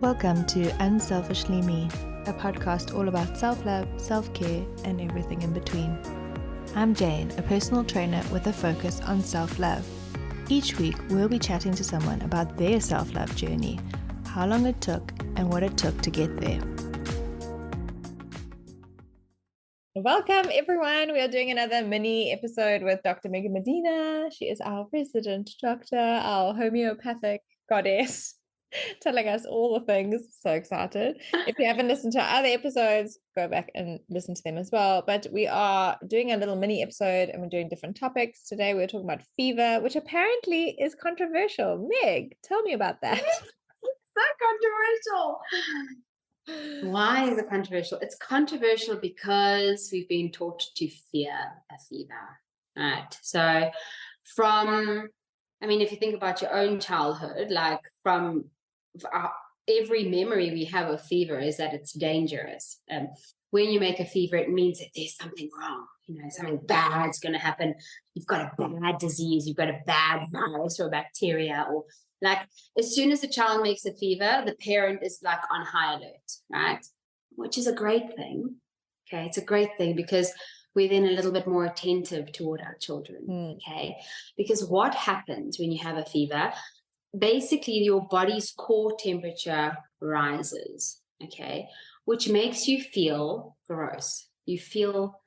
Welcome to Unselfishly Me, a podcast all about self-love, self-care, and everything in between. I'm Jane, a personal trainer with a focus on self-love. Each week, we'll be chatting to someone about their self-love journey, how long it took, and what it took to get there. Welcome, everyone. We are doing another mini episode with Dr. Megan Medina. She is our resident doctor, our homeopathic goddess, telling us all the things. So excited. If you haven't listened to our other episodes, go back and listen to them as well. But we are doing a little mini episode and we're doing different topics. Today we're talking about fever, which apparently is controversial. Meg, tell me about that. It's so controversial. Why is it controversial? It's controversial because we've been taught to fear a fever, right? So if you think about your own childhood, like from every memory we have of fever is that it's dangerous. When you make a fever, it means that there's something wrong. Something bad's going to happen. You've got a bad disease. You've got a bad virus or bacteria, or like as soon as the child makes a fever, the parent is like on high alert, right? Which is a great thing. Okay, it's a great thing because we're then a little bit more attentive toward our children. Okay, because what happens when you have a fever? Basically, your body's core temperature rises. Okay, which makes you feel gross. You feel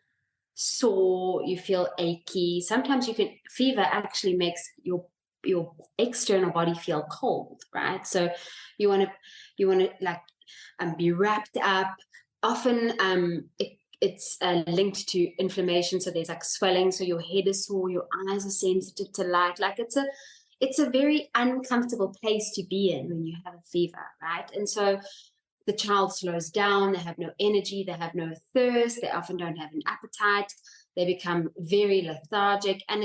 sore. You feel achy. Sometimes fever actually makes your external body feel cold, right? So you want to like be wrapped up. Often it's linked to inflammation, so there's like swelling, so your head is sore, your eyes are sensitive to light. Like it's a very uncomfortable place to be in when you have a fever, right? And so the child slows down, they have no energy, they have no thirst, they often don't have an appetite, they become very lethargic, and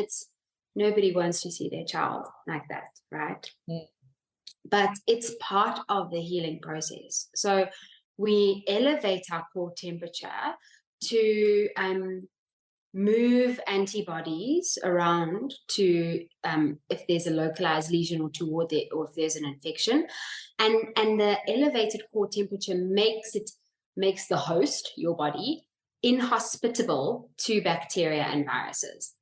nobody wants to see their child like that, right? But it's part of the healing process. So we elevate our core temperature to move antibodies around to if there's a localized lesion or toward it, or if there's an infection, and the elevated core temperature makes the host, your body, inhospitable to bacteria and viruses,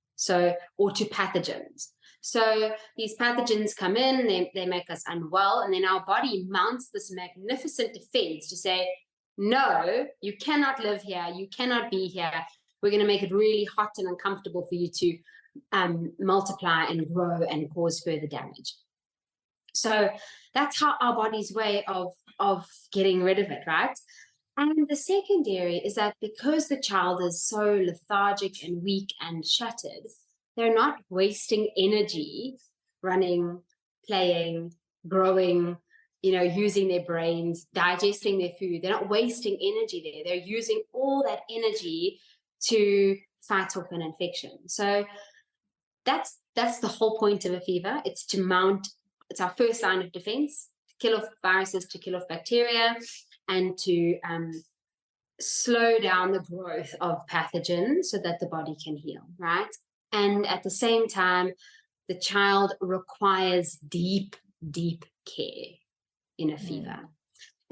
or to pathogens. So these pathogens come in, they make us unwell, and then our body mounts this magnificent defense to say, no, you cannot live here, you cannot be here. We're going to make it really hot and uncomfortable for you to multiply and grow and cause further damage. So that's how our body's way of getting rid of it, right? And the secondary is that because the child is so lethargic and weak and shattered, they're not wasting energy running, playing, growing, using their brains, digesting their food. They're not wasting energy there. They're using all that energy to fight off an infection. So that's the whole point of a fever. It's it's our first line of defense, to kill off viruses, to kill off bacteria, and to slow down the growth of pathogens so that the body can heal, right? And at the same time, the child requires deep, deep care in a fever.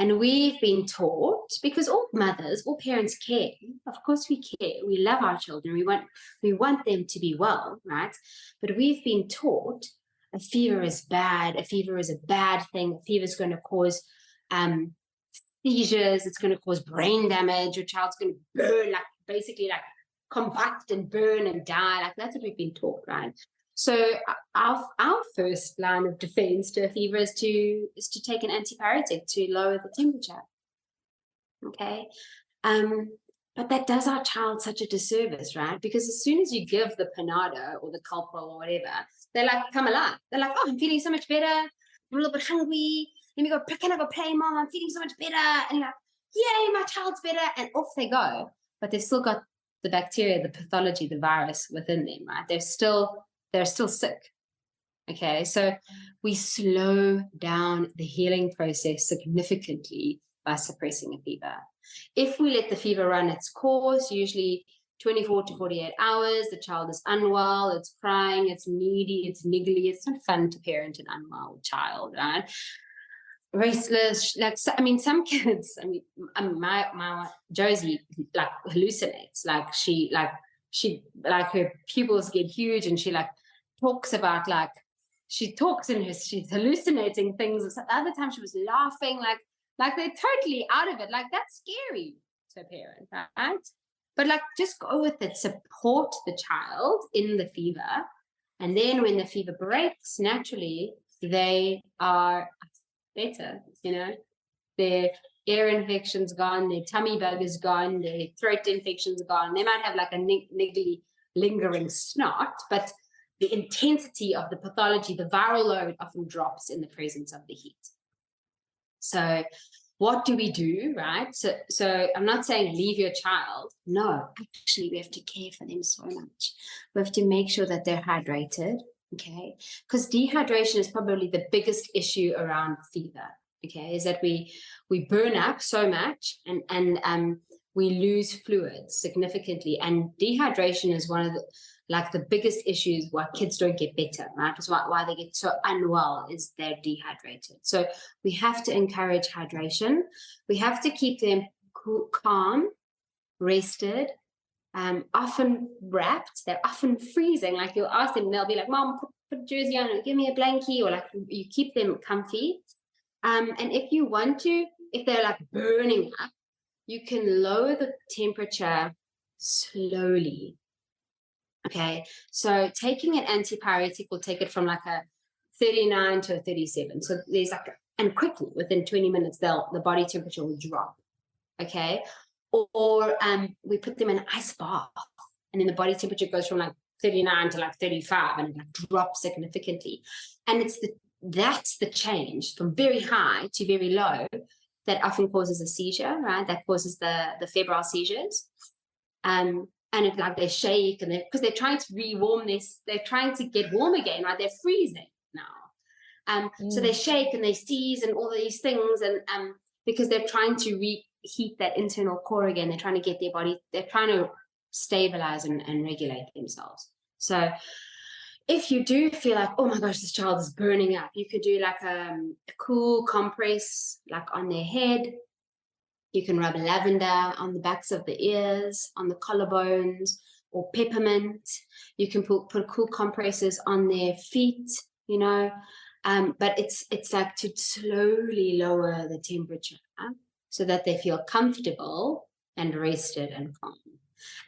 And we've been taught, because all mothers, all parents care. Of course we care. We love our children. We want them to be well, right? But we've been taught a fever is bad. A fever is a bad thing. A fever is going to cause seizures. It's going to cause brain damage. Your child's going to burn, basically combust and burn and die. Like that's what we've been taught, right? So our first line of defense to a fever is to take an antipyretic to lower the temperature. Okay, but that does our child such a disservice, right? Because as soon as you give the Panado or the Calpol or whatever, they come alive. They're like, oh, I'm feeling so much better. I'm a little bit hungry. Let me go. Can I go play, Mom? I'm feeling so much better. And you're like, yay, my child's better, and off they go. But they've still got the bacteria, the pathology, the virus within them, right? They're still sick. Okay, so we slow down the healing process significantly by suppressing a fever. If we let the fever run its course, usually 24 to 48 hours, the child is unwell, it's crying, it's needy, it's niggly. It's not fun to parent an unwell child, right? restless. Like, so, I mean, some kids, I mean, my Josie like hallucinates. Like her pupils get huge, and she like talks about like she talks and she's hallucinating things. The other time she was laughing, like they're totally out of it. Like that's scary to a parent, right? But like just go with it, support the child in the fever. And then when the fever breaks, naturally they are better, their ear infection's gone, their tummy bug is gone, their throat infection's gone. They might have like a niggly lingering snot, but the intensity of the pathology, the viral load often drops in the presence of the heat. So what do we do, right? So I'm not saying leave your child. No, actually, we have to care for them so much. We have to make sure that they're hydrated, okay? Because dehydration is probably the biggest issue around fever, okay? Is that we burn up so much and we lose fluids significantly. And dehydration is one of the biggest issues why kids don't get better, right? It's why they get so unwell is they're dehydrated. So we have to encourage hydration. We have to keep them calm, rested, often wrapped. They're often freezing. Like you'll ask them, they'll be like, Mom, put a jersey on or give me a blankie, or like you keep them comfy. And if you want to, if they're like burning up, you can lower the temperature slowly. Okay, so taking an antipyretic will take it from like a 39 to a 37. So there's and quickly within 20 minutes, the body temperature will drop. Okay, or we put them in an ice bath, and then the body temperature goes from like 39 to like 35, and it like drops significantly. And that's the change from very high to very low that often causes a seizure, right? That causes the febrile seizures. And it's like they shake, and because they're trying to rewarm this, they're trying to get warm again, right? They're freezing now. So they shake and they seize and all of these things, and because they're trying to reheat that internal core again. They're trying to get their body, they're trying to stabilize and regulate themselves. So if you do feel like, oh my gosh, this child is burning up, you could do like a cool compress like on their head. You can rub lavender on the backs of the ears, on the collarbones, or peppermint. You can put cool compresses on their feet, but it's like to slowly lower the temperature so that they feel comfortable and rested and calm.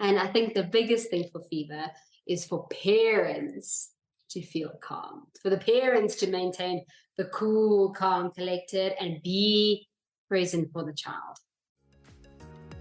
And I think the biggest thing for fever is for parents to feel calm, for the parents to maintain the cool, calm, collected, and be present for the child.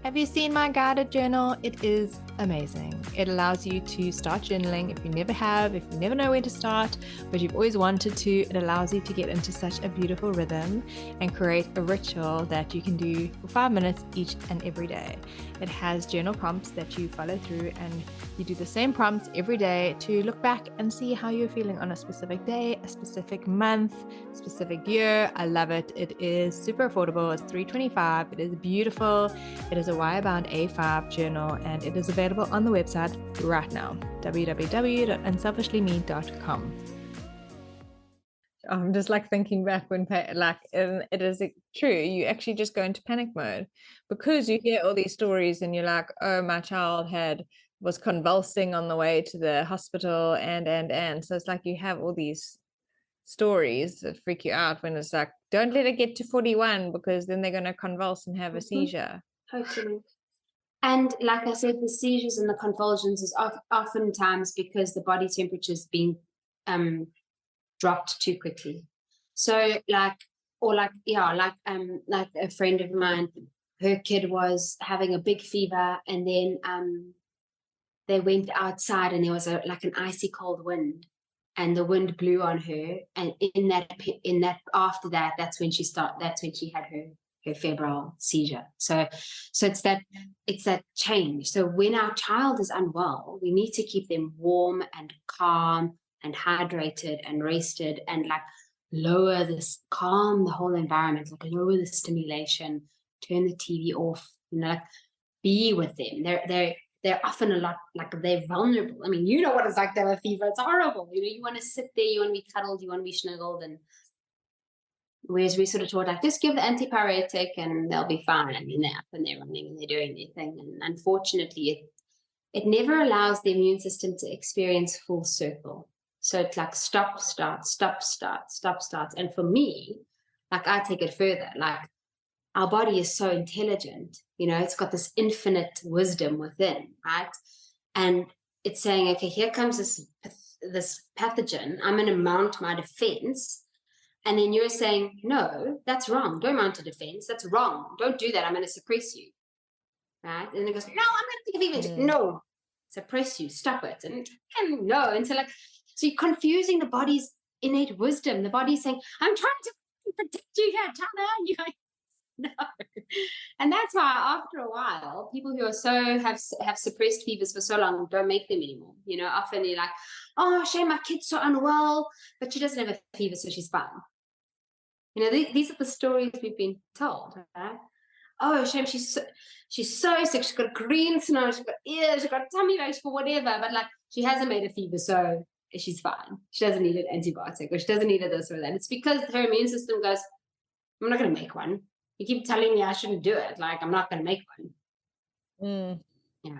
Have you seen my guided journal? It is amazing. It allows you to start journaling if you never have, if you never know where to start, but you've always wanted to. It allows you to get into such a beautiful rhythm and create a ritual that you can do for 5 minutes each and every day. It has journal prompts that you follow through, and you do the same prompts every day to look back and see how you're feeling on a specific day, a specific month, specific year. I love it. It is super affordable. It's $3.25. It is beautiful. It is a wire-bound A5 journal, and it is available on the website right now, www.unselfishlyme.com. I'm just like thinking back when it is true, you actually just go into panic mode because you hear all these stories and you're like, oh, my child was convulsing on the way to the hospital, and so it's like you have all these stories that freak you out when it's like, don't let it get to 41 because then they're going to convulse and have a seizure. Totally. And like I said, the seizures and the convulsions is oftentimes because the body temperature is being dropped too quickly. So like a friend of mine, her kid was having a big fever, and then they went outside and there was an icy cold wind, and the wind blew on her, and in that after that, that's when she had her febrile seizure. So it's that change. So when our child is unwell, we need to keep them warm and calm and hydrated and rested, and calm the whole environment, lower the stimulation, turn the TV off, be with them. They're often a lot, they're vulnerable. I mean, you know what it's like to have a fever. It's horrible. You want to sit there, you want to be cuddled, you want to be snuggled, and Whereas we sort of taught, like, just give the antipyretic and they'll be fine. And they're up and they're running and they're doing their thing. And unfortunately, it never allows the immune system to experience full circle. So it's like stop, start, stop, start, stop, start. And for me, like, I take it further. Like, our body is so intelligent, it's got this infinite wisdom within, right? And it's saying, okay, here comes this pathogen. I'm going to mount my defense. And then you're saying, no, that's wrong. Don't mount a defense. That's wrong. Don't do that. I'm going to suppress you. Right? And then it goes, no, I'm going to take a fever. No, suppress you. Stop it. And no. And so, like, so you're confusing the body's innate wisdom. The body's saying, I'm trying to protect you here, Tana. And you're like, no. And that's why after a while, people who are have suppressed fevers for so long don't make them anymore. Often you're like, oh, shame, my kid's so unwell, but she doesn't have a fever, so she's fine. These are the stories we've been told, right? Oh, shame, she's so sick. She's got green snow, she's got ears, she's got tummy aches for whatever, but like, she hasn't made a fever, so she's fine. She doesn't need an antibiotic, or she doesn't need this or that. It's because her immune system goes, I'm not going to make one. You keep telling me I shouldn't do it. Like, I'm not going to make one. Yeah.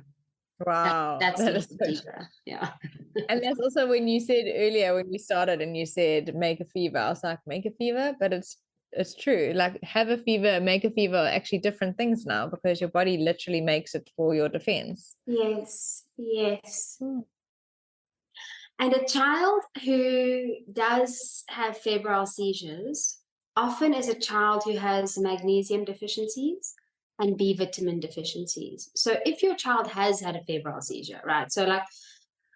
Wow. That's that is so deeper. Yeah. And that's also when you said earlier, when we started and you said make a fever, I was like, make a fever, but it's true. Like, have a fever, make a fever are actually different things now, because your body literally makes it for your defense. Yes. And a child who does have febrile seizures often is a child who has magnesium deficiencies and B vitamin deficiencies. So if your child has had a febrile seizure, right? So, like,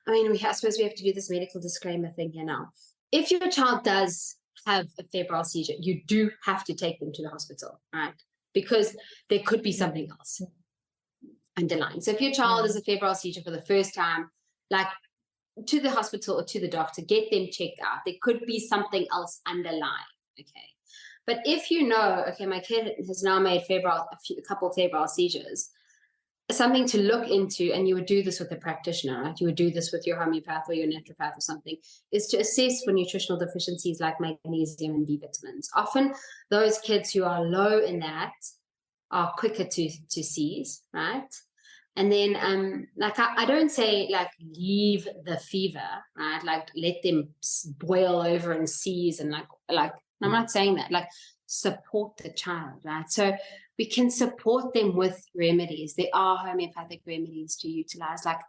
I suppose we have to do this medical disclaimer thing here now. If your child does have a febrile seizure, you do have to take them to the hospital, right? Because there could be something else underlying. So if your child has a febrile seizure for the first time, like, to the hospital or to the doctor, get them checked out. There could be something else underlying, okay? But if okay, my kid has now made a couple of febrile seizures, something to look into, and you would do this with a practitioner, right? You would do this with your homeopath or your naturopath or something, is to assess for nutritional deficiencies like magnesium and B vitamins. Often those kids who are low in that are quicker to seize, right? And then, like, I don't say, like, leave the fever, right? Like, let them boil over and seize, and like, I'm not saying that. Like, support the child, right? So we can support them with remedies. There are homeopathic remedies to utilize, like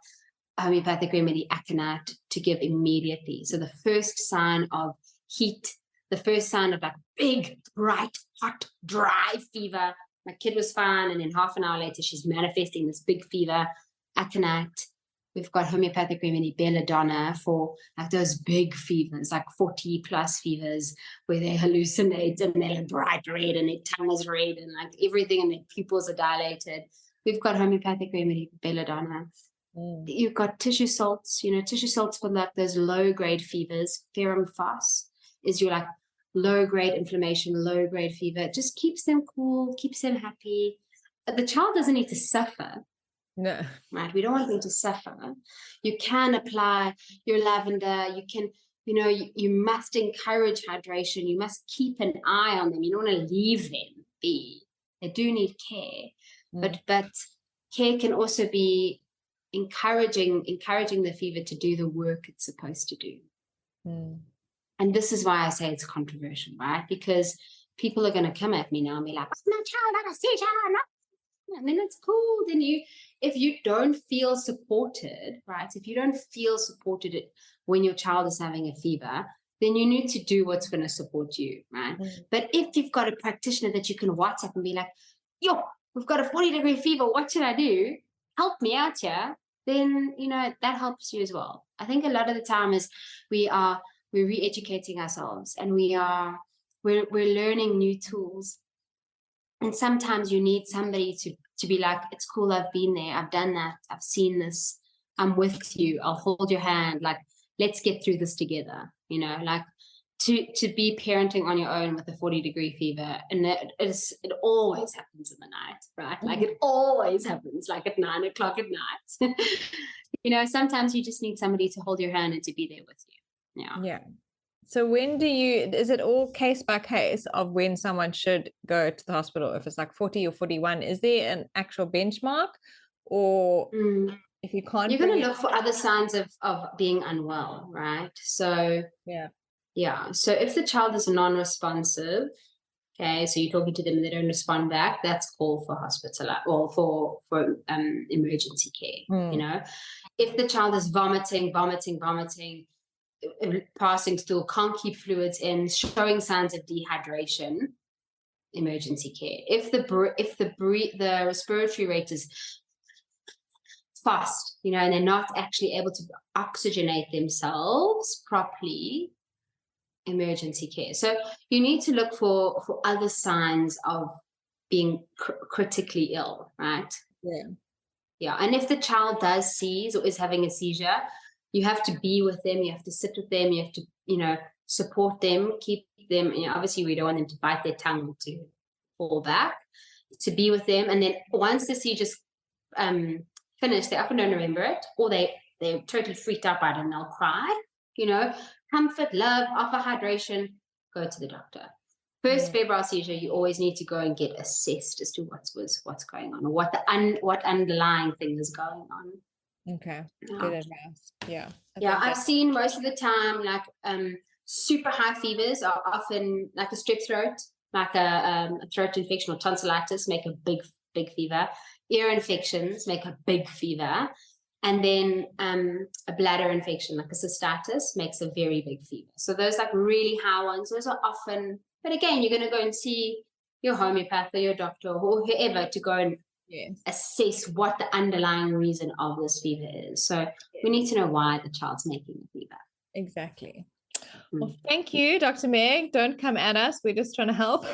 homeopathic remedy aconite to give immediately. So the first sign of heat, the first sign of like big, bright, hot, dry fever, my kid was fine, and then half an hour later, she's manifesting this big fever, aconite. We've got homeopathic remedy belladonna for like those big fevers, like 40 plus fevers, where they hallucinate and they're bright red and their tongue is red and like everything and their pupils are dilated. We've got homeopathic remedy belladonna. You've got tissue salts, tissue salts for like those low grade fevers. Ferrum phos is your like low grade inflammation, low grade fever. It just keeps them cool, keeps them happy. The child doesn't need to suffer. No. Right. We don't want them to suffer. You can apply your lavender. You can, you must encourage hydration. You must keep an eye on them. You don't want to leave them be. They do need care. But care can also be encouraging the fever to do the work it's supposed to do. And this is why I say it's controversial, right? Because people are going to come at me now and be like, my child had a seizure. And then it's cool. Then if you don't feel supported, right? If you don't feel supported when your child is having a fever, then you need to do what's going to support you, right? But if you've got a practitioner that you can WhatsApp and be like, yo, we've got a 40-degree fever, what should I do? Help me out here. Then, that helps you as well. I think a lot of the time is we're re-educating ourselves, and we're learning new tools. And sometimes you need somebody to be like, it's cool, I've been there, I've done that, I've seen this, I'm with you, I'll hold your hand, like, let's get through this together, like to be parenting on your own with a 40-degree fever. And it always happens in the night, right? Like, it always happens, like at 9 o'clock at night. Sometimes you just need somebody to hold your hand and to be there with you. Yeah. So is it all case by case of when someone should go to the hospital? If it's like 40 or 41, is there an actual benchmark? Or if you can't You're going to look for other signs of being unwell, right? So yeah. So if the child is non-responsive, okay, so you're talking to them and they don't respond back, that's call for hospital or for emergency care. You know, if the child is vomiting, passing stool, can't keep fluids in, showing signs of dehydration, emergency care. If the respiratory rate is fast, you know, and they're not actually able to oxygenate themselves properly, emergency care. So you need to look for other signs of being critically ill, right? Yeah. And if the child does seize or is having a seizure, you have to be with them, you have to sit with them, you have to, you know, support them, keep them, you know, obviously we don't want them to bite their tongue to fall back, to be with them. And then once the seizure's finished, they often don't remember it, or they're totally freaked out by it and they'll cry, you know. Comfort, love, offer hydration, go to the doctor. First febrile seizure, you always need to go and get assessed as to what's going on, or what underlying thing is going on. Okay, good advice. Yeah. I've seen most of the time, like super high fevers are often like a strep throat, like a throat infection or tonsillitis make a big fever. Ear infections make a big fever. And then a bladder infection, like a cystitis, makes a very big fever. So those like really high ones, those are often, but again, you're going to go and see your homeopath or your doctor or whoever to go and assess what the underlying reason of this fever is. So we need to know why the child's making the fever. Exactly. Well, thank you, Dr. Meg. Don't come at us. We're just trying to help.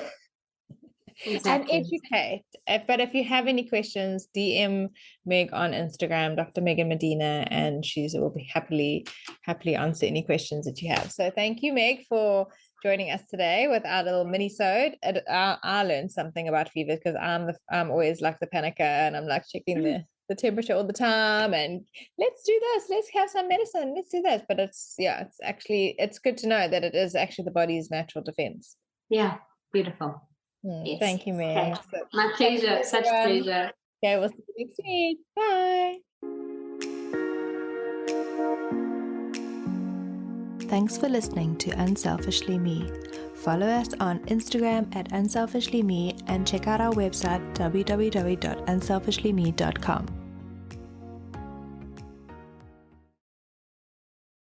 Exactly. And educate. But if you have any questions, DM Meg on Instagram, Dr. Megan Medina, and she will be happily answer any questions that you have. So thank you, Meg, for joining us today with our little mini-sode. I learned something about fever because I'm always like the panicker, and I'm like checking the temperature all the time, and let's do this, let's have some medicine, let's do this. But it's good to know that it is actually the body's natural defense. Yeah, beautiful. Yes. Thank you, Meg. Okay. My pleasure. Such a pleasure. Okay, we'll see you next week. Bye. Thanks for listening to Unselfishly Me. Follow us on Instagram at unselfishlyme and check out our website www.unselfishlyme.com.